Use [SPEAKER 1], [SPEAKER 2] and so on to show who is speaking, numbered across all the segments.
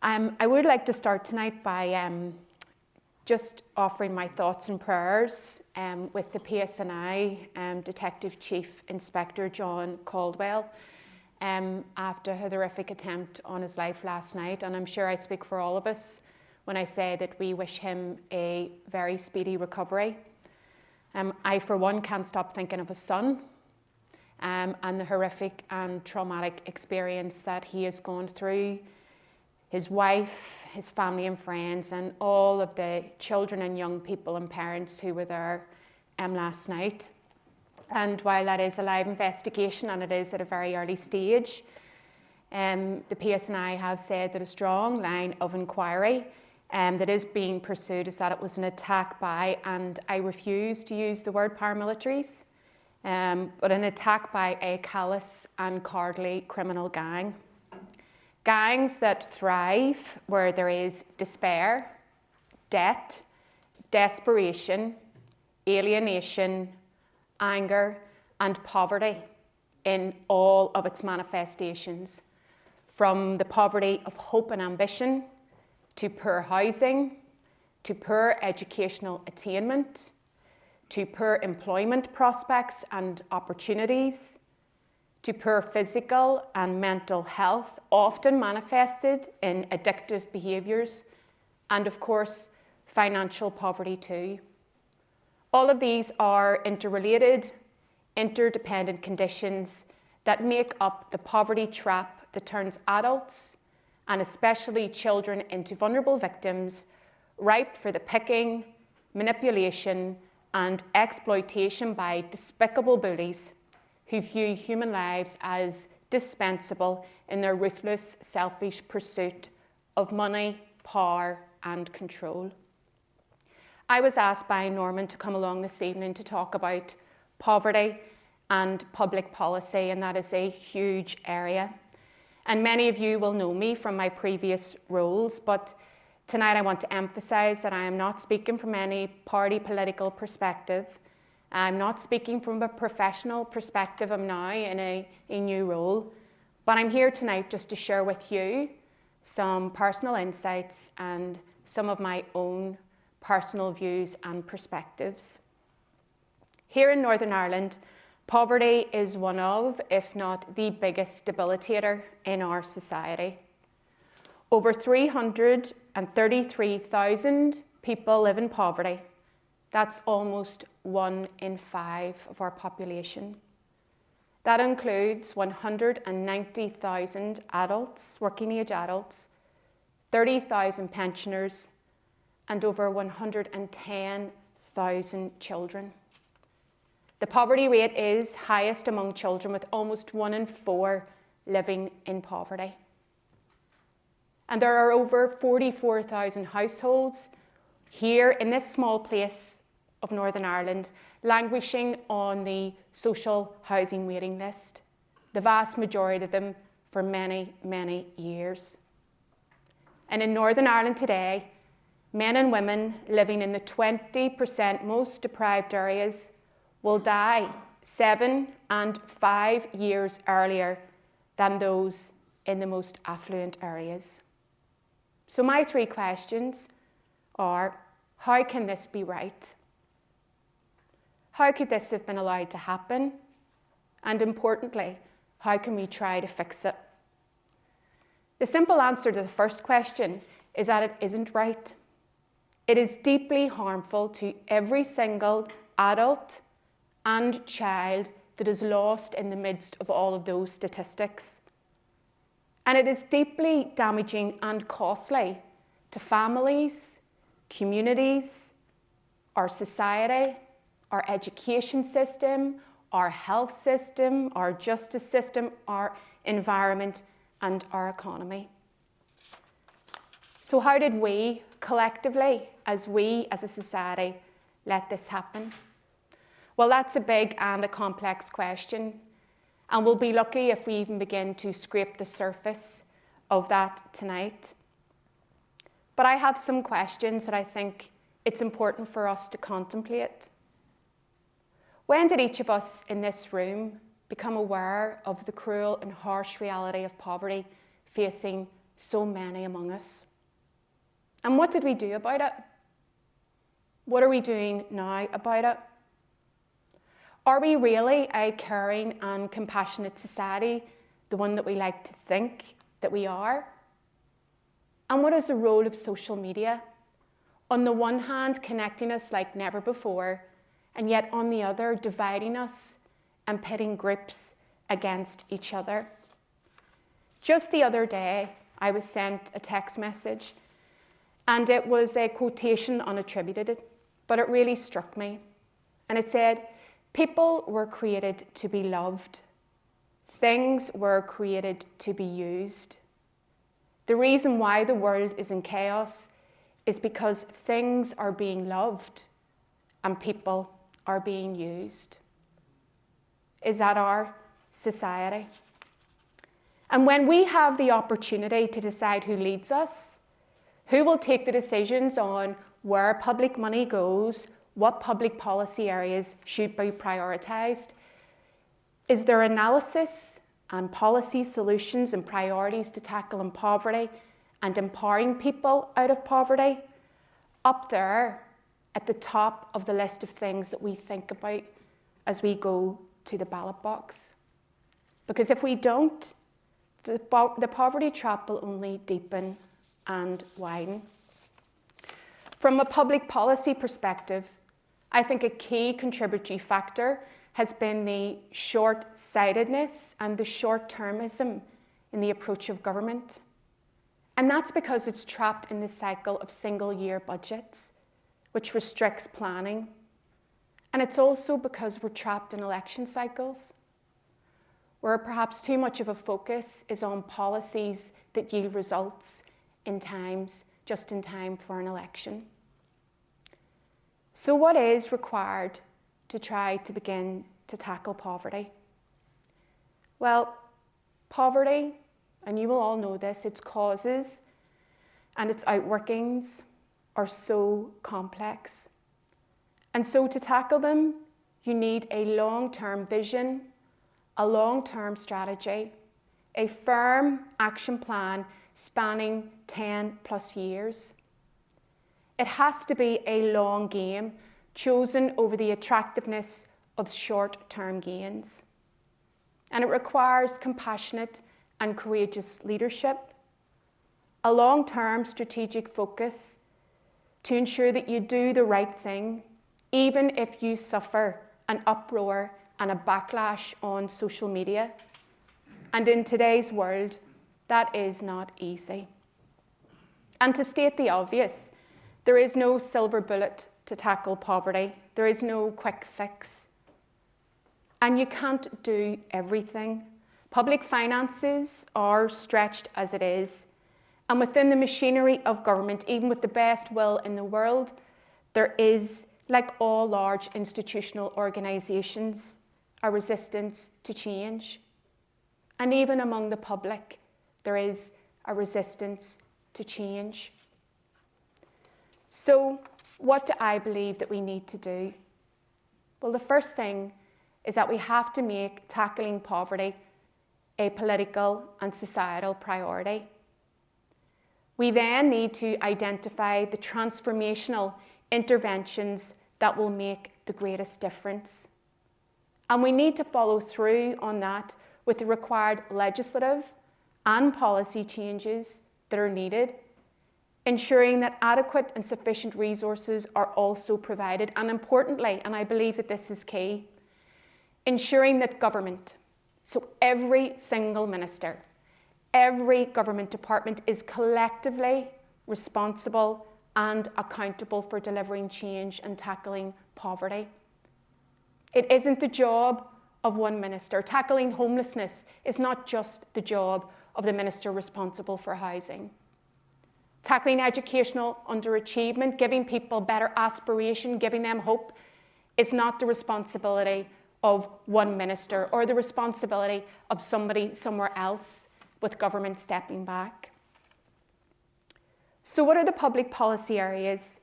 [SPEAKER 1] I would like to start tonight by just offering my thoughts and prayers with the PSNI Detective Chief Inspector John Caldwell after a horrific attempt on his life last night. And I'm sure I speak for all of us when I say that we wish him a very speedy recovery. I, for one, can't stop thinking of his son and the horrific and traumatic experience that he has gone through, his wife, his family and friends, and all of the children and young people and parents who were there last night. And while that is a live investigation and it is at a very early stage, the PSNI have said that a strong line of inquiry that is being pursued is that it was an attack by, and I refuse to use the word paramilitaries, but an attack by a callous and cowardly criminal gang. Gangs that thrive where there is despair, debt, desperation, alienation, anger, and poverty in all of its manifestations, from the poverty of hope and ambition, to poor housing, to poor educational attainment, to poor employment prospects and opportunities, to poor physical and mental health, often manifested in addictive behaviours, and of course, financial poverty too. All of these are interrelated, interdependent conditions that make up the poverty trap that turns adults, and especially children, into vulnerable victims, ripe for the picking, manipulation, and exploitation by despicable bullies who view human lives as dispensable in their ruthless, selfish pursuit of money, power, and control. I was asked by Norman to come along this evening to talk about poverty and public policy, and that is a huge area. And many of you will know me from my previous roles, but tonight I want to emphasise that I am not speaking from any party political perspective. I'm not speaking from a professional perspective. I'm now in a new role, but I'm here tonight just to share with you some personal insights and some of my own personal views and perspectives. Here in Northern Ireland, poverty is one of, if not the biggest debilitator in our society. Over 333,000 people live in poverty. That's almost 1 in 5 of our population. That includes 190,000 adults, working age adults, 30,000 pensioners, and over 110,000 children. The poverty rate is highest among children, with almost 1 in 4 living in poverty. And there are over 44,000 households here in this small place of Northern Ireland languishing on the social housing waiting list, the vast majority of them for many, many years. And in Northern Ireland today, men and women living in the 20% most deprived areas will die 7 and 5 years earlier than those in the most affluent areas. So my 3 questions are: how can this be right? How could this have been allowed to happen? And importantly, how can we try to fix it? The simple answer to the first question is that it isn't right. It is deeply harmful to every single adult and child that is lost in the midst of all of those statistics. And it is deeply damaging and costly to families, communities, our society, our education system, our health system, our justice system, our environment, and our economy. So how did we collectively, as a society, let this happen? Well, that's a big and a complex question, and we'll be lucky if we even begin to scrape the surface of that tonight. But I have some questions that I think it's important for us to contemplate. When did each of us in this room become aware of the cruel and harsh reality of poverty facing so many among us. And what did we do about it? What are we doing now about it? Are we really a caring and compassionate society, the one that we like to think that we are? And what is the role of social media? On the one hand, connecting us like never before, and yet on the other, dividing us and pitting groups against each other. Just the other day, I was sent a text message, and it was a quotation unattributed, but it really struck me. And it said, "People were created to be loved. Things were created to be used. The reason why the world is in chaos is because things are being loved and people are being used." Is that our society? And when we have the opportunity to decide who leads us, who will take the decisions on where public money goes, what public policy areas should be prioritised, is there analysis and policy solutions and priorities to tackle poverty and empowering people out of poverty up there at the top of the list of things that we think about as we go to the ballot box? Because if we don't, the poverty trap will only deepen and widen. From a public policy perspective, I think a key contributory factor has been the short-sightedness and the short-termism in the approach of government. And that's because it's trapped in the cycle of single-year budgets, which restricts planning. And it's also because we're trapped in election cycles, where perhaps too much of a focus is on policies that yield results just in time for an election. So what is required to try to begin to tackle poverty? Well, poverty, and you will all know this, its causes and its outworkings are so complex. And so to tackle them, you need a long-term vision, a long-term strategy, a firm action plan spanning 10 plus years. It has to be a long game chosen over the attractiveness of short-term gains. And it requires compassionate and courageous leadership, a long-term strategic focus to ensure that you do the right thing, even if you suffer an uproar and a backlash on social media. And in today's world, that is not easy. And to state the obvious, there is no silver bullet to tackle poverty. There is no quick fix. And you can't do everything. Public finances are stretched as it is. And within the machinery of government, even with the best will in the world, there is, like all large institutional organisations, a resistance to change. And even among the public, there is a resistance to change. So, what do I believe that we need to do? Well, the first thing is that we have to make tackling poverty a political and societal priority. We then need to identify the transformational interventions that will make the greatest difference. And we need to follow through on that with the required legislative and policy changes that are needed, ensuring that adequate and sufficient resources are also provided, and importantly, and I believe that this is key, ensuring that government, so every single minister, every government department is collectively responsible and accountable for delivering change and tackling poverty. It isn't the job of one minister. Tackling homelessness is not just the job of the minister responsible for housing. Tackling educational underachievement, giving people better aspiration, giving them hope, is not the responsibility of one minister or the responsibility of somebody somewhere else with government stepping back. So what are the public policy areas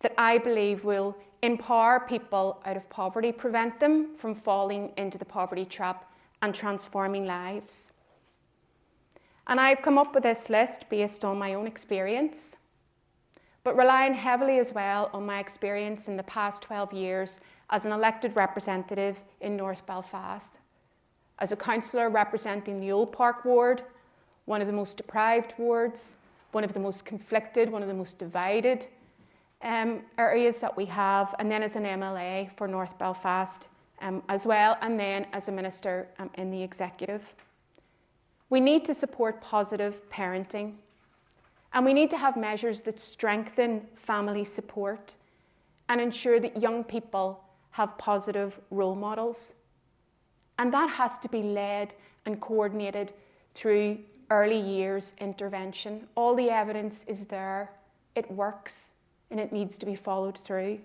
[SPEAKER 1] that I believe will empower people out of poverty, prevent them from falling into the poverty trap and transforming lives? And I've come up with this list based on my own experience, but relying heavily as well on my experience in the past 12 years as an elected representative in North Belfast, as a councillor representing the Old Park ward, one of the most deprived wards, one of the most conflicted, one of the most divided areas that we have, and then as an MLA for North Belfast as well, and then as a minister in the executive. We need to support positive parenting, and we need to have measures that strengthen family support and ensure that young people have positive role models. And that has to be led and coordinated through early years intervention. All the evidence is there, it works, and it needs to be followed through.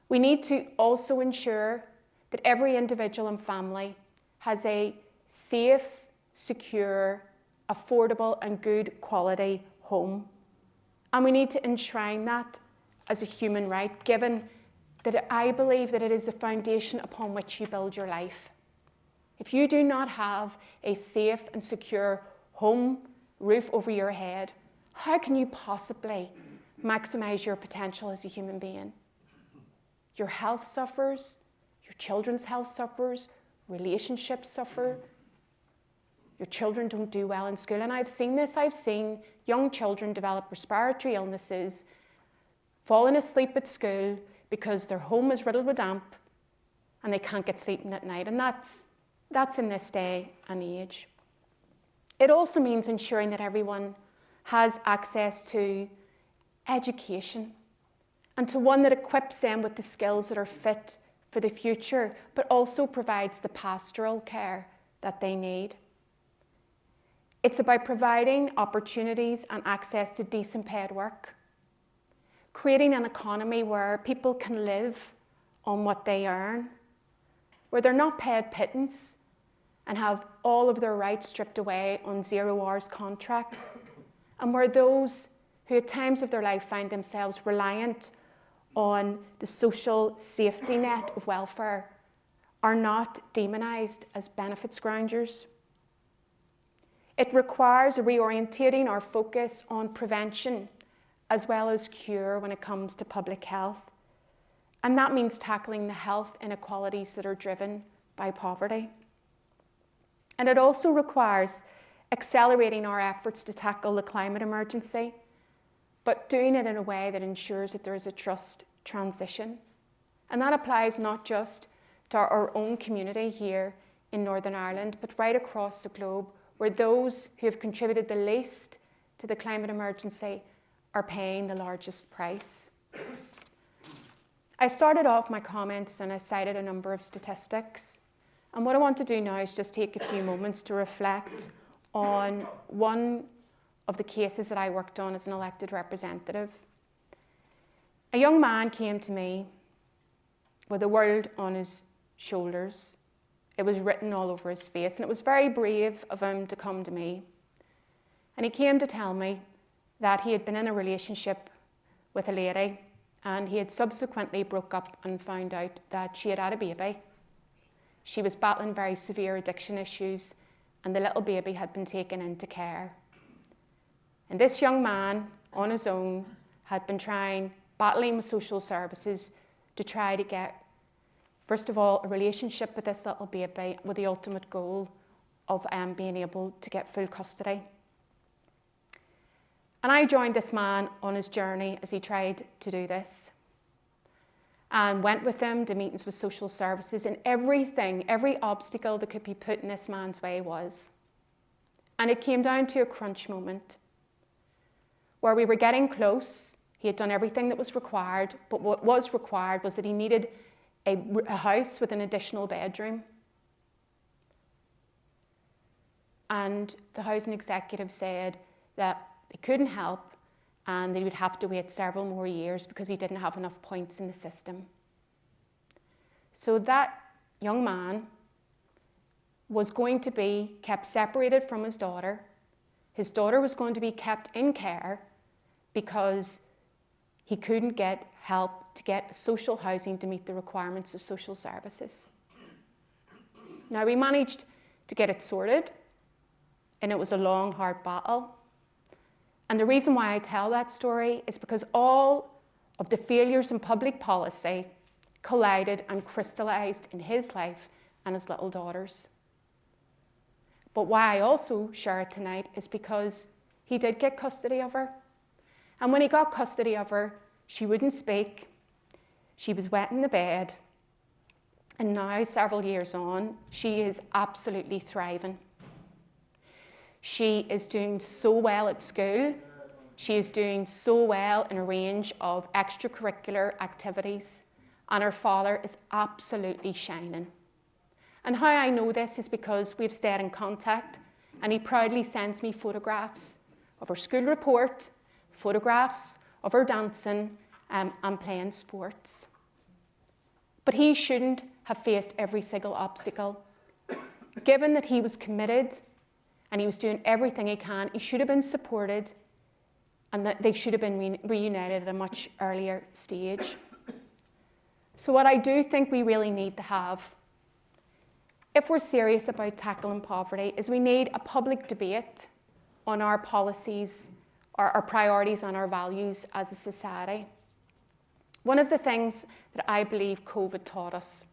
[SPEAKER 1] We need to also ensure that every individual and family has a safe, secure, affordable and good quality home. And we need to enshrine that as a human right, given that I believe that it is the foundation upon which you build your life. If you do not have a safe and secure home, roof over your head, how can you possibly maximize your potential as a human being? Your health suffers, your children's health suffers, relationships suffer, your children don't do well in school. And I've seen this. I've seen young children develop respiratory illnesses, falling asleep at school because their home is riddled with damp and they can't get sleeping at night. And that's in this day and age. It also means ensuring that everyone has access to education and to one that equips them with the skills that are fit for the future, but also provides the pastoral care that they need. It's about providing opportunities and access to decent paid work, creating an economy where people can live on what they earn, where they're not paid pittance and have all of their rights stripped away on 0 hours contracts, and where those who at times of their life find themselves reliant on the social safety net of welfare are not demonised as benefits grounders. It requires reorientating our focus on prevention as well as cure when it comes to public health. And that means tackling the health inequalities that are driven by poverty. And it also requires accelerating our efforts to tackle the climate emergency, but doing it in a way that ensures that there is a just transition. And that applies not just to our own community here in Northern Ireland, but right across the globe, where those who have contributed the least to the climate emergency are paying the largest price. I started off my comments and I cited a number of statistics. And what I want to do now is just take a few moments to reflect on one of the cases that I worked on as an elected representative. A young man came to me with a world on his shoulders. It was written all over his face, and it was very brave of him to come to me. And he came to tell me that he had been in a relationship with a lady, and he had subsequently broke up and found out that she had had a baby. She was battling very severe addiction issues, and the little baby had been taken into care. And this young man, on his own, had been battling with social services to try to get, first of all, a relationship with this little baby with the ultimate goal of being able to get full custody. And I joined this man on his journey as he tried to do this, and went with him to meetings with social services, and every obstacle that could be put in this man's way was. And it came down to a crunch moment where we were getting close. He had done everything that was required, but what was required was that he needed a house with an additional bedroom. And the housing executive said that they couldn't help and they would have to wait several more years because he didn't have enough points in the system. So that young man was going to be kept separated from his daughter. His daughter was going to be kept in care because he couldn't get help to get social housing to meet the requirements of social services. Now, we managed to get it sorted, and it was a long, hard battle. And the reason why I tell that story is because all of the failures in public policy collided and crystallised in his life and his little daughter's. But why I also share it tonight is because he did get custody of her. And when he got custody of her, she wouldn't speak. She was wet in the bed. And now, several years on, she is absolutely thriving. She is doing so well at school. She is doing so well in a range of extracurricular activities. And her father is absolutely shining. And how I know this is because we've stayed in contact, and he proudly sends me photographs of her school report, photographs of her dancing and playing sports. But he shouldn't have faced every single obstacle. Given that he was committed and he was doing everything he can, he should have been supported, and that they should have been reunited at a much earlier stage. So what I do think we really need to have, if we're serious about tackling poverty, is we need a public debate on our policies, our priorities and our values as a society. One of the things that I believe COVID taught us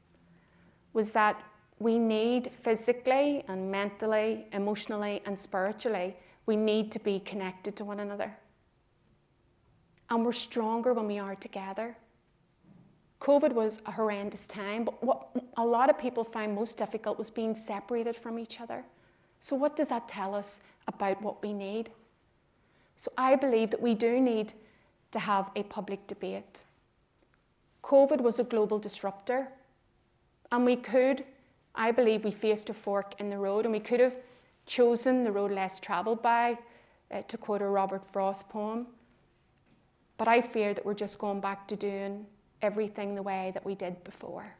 [SPEAKER 1] was that we need physically and mentally, emotionally and spiritually, we need to be connected to one another. And we're stronger when we are together. COVID was a horrendous time, but what a lot of people found most difficult was being separated from each other. So what does that tell us about what we need? So I believe that we do need to have a public debate. COVID was a global disruptor, and I believe we faced a fork in the road, and we could have chosen the road less travelled by, to quote a Robert Frost poem. But I fear that we're just going back to doing everything the way that we did before.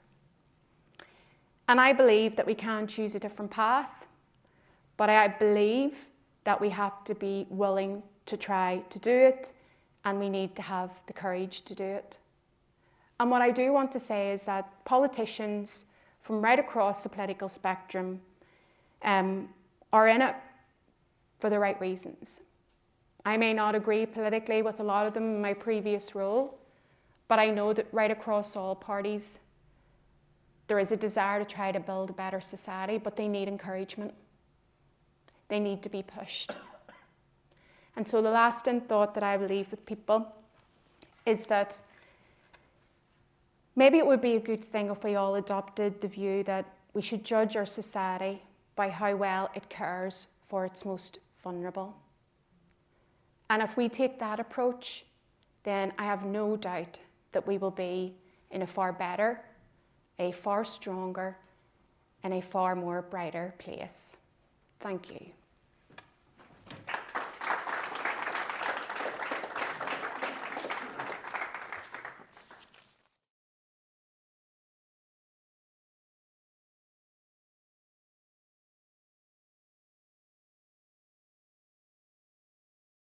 [SPEAKER 1] And I believe that we can choose a different path, but I believe that we have to be willing to try to do it, and we need to have the courage to do it. And what I do want to say is that politicians from right across the political spectrum are in it for the right reasons. I may not agree politically with a lot of them in my previous role, but I know that right across all parties, there is a desire to try to build a better society, but they need encouragement. They need to be pushed. And so the lasting thought that I will leave with people is that maybe it would be a good thing if we all adopted the view that we should judge our society by how well it cares for its most vulnerable. And if we take that approach, then I have no doubt that we will be in a far better, a far stronger, and a far more brighter place. Thank you.